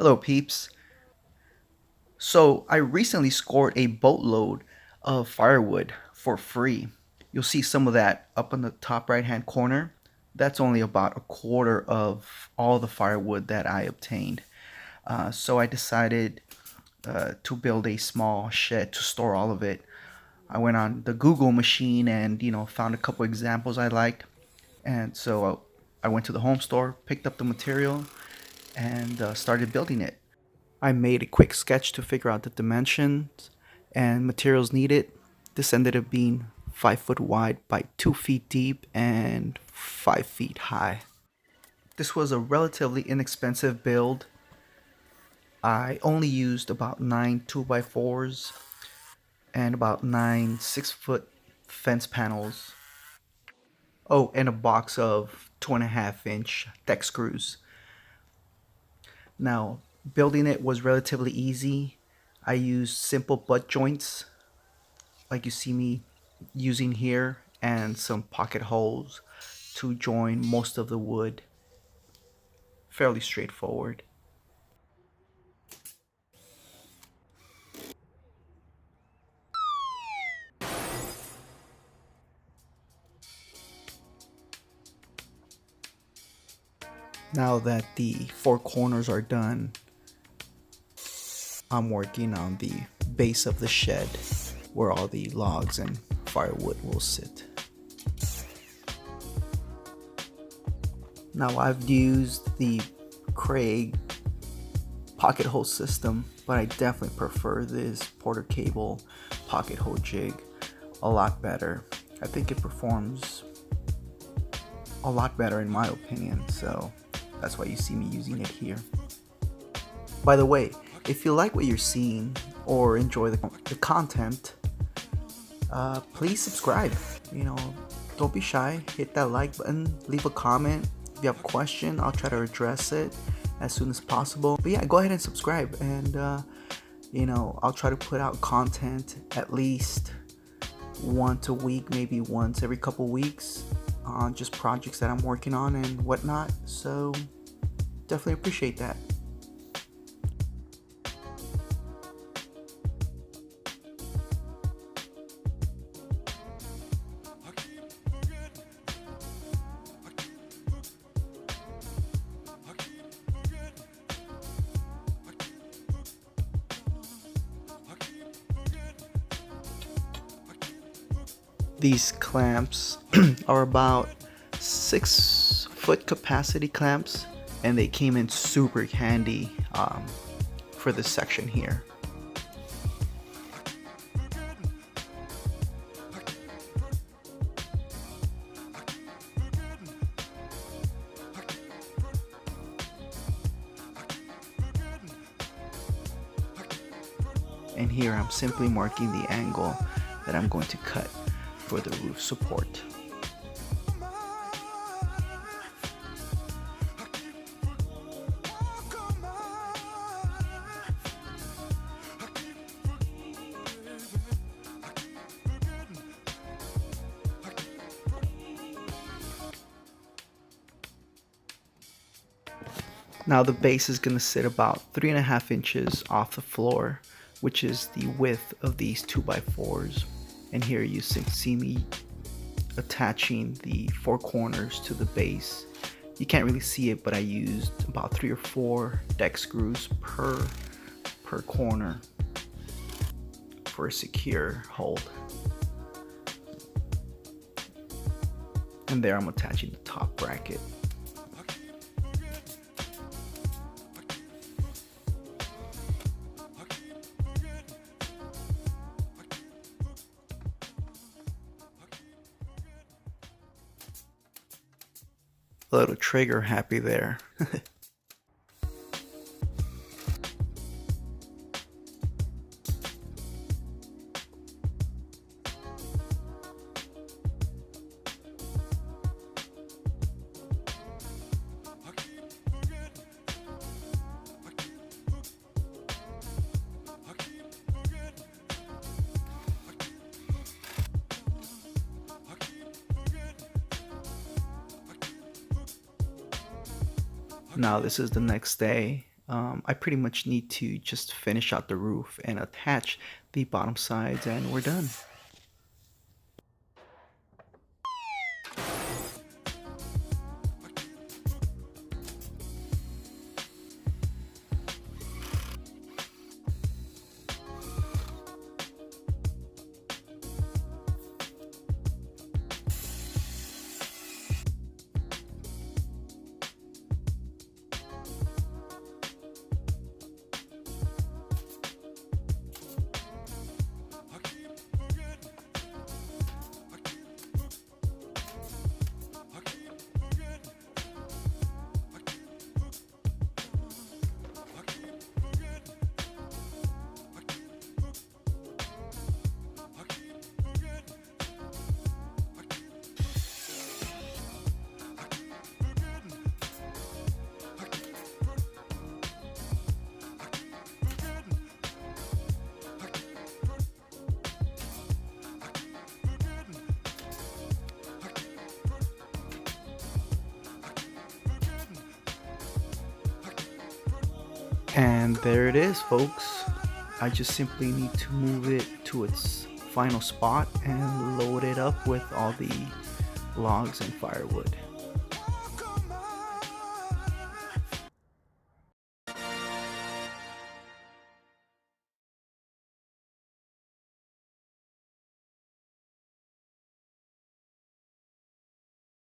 Hello, peeps. So, I recently scored a boatload of firewood for free. You'll see some of that up in the top right hand corner. That's only about a quarter of all the firewood that I obtained. So, I decided to build a small shed to store all of it. I went on the Google machine and found a couple examples I liked, and so I went to the home store, picked up the material, and started building it. I made a quick sketch to figure out the dimensions and materials needed. This ended up being 5 foot wide by 2 feet deep and 5 feet high. This was a relatively inexpensive build. I only used about 9 2x4s and about 9 6-foot fence panels. Oh, and a box of 2.5-inch deck screws. Now, building it was relatively easy. I used simple butt joints like you see me using here, and some pocket holes to join most of the wood. Fairly straightforward. Now that the four corners are done, I'm working on the base of the shed where all the logs and firewood will sit. Now I've used the Craig pocket hole system, but I definitely prefer this Porter Cable pocket hole jig a lot better. I think it performs a lot better in my opinion, so that's why you see me using it here. By the way, if you like what you're seeing or enjoy the content, please subscribe. Don't be shy, hit that like button, leave a comment. If you have a question, I'll try to address it as soon as possible. But yeah, go ahead and subscribe, and I'll try to put out content at least once a week, maybe once every couple weeks, on just projects that I'm working on and whatnot. So definitely appreciate that. These clamps are about 6-foot capacity clamps, and they came in super handy for this section here. And here I'm simply marking the angle that I'm going to cut for the roof support. Now the base is going to sit about 3.5 inches off the floor, which is the width of these 2x4s. And here you see me attaching the four corners to the base. You can't really see it, but I used about 3 or 4 deck screws per corner for a secure hold. And there I'm attaching the top bracket. A little trigger happy there. Now this is the next day. I pretty much need to just finish out the roof and attach the bottom sides, and we're done. And there it is, folks. I just simply need to move it to its final spot and load it up with all the logs and firewood.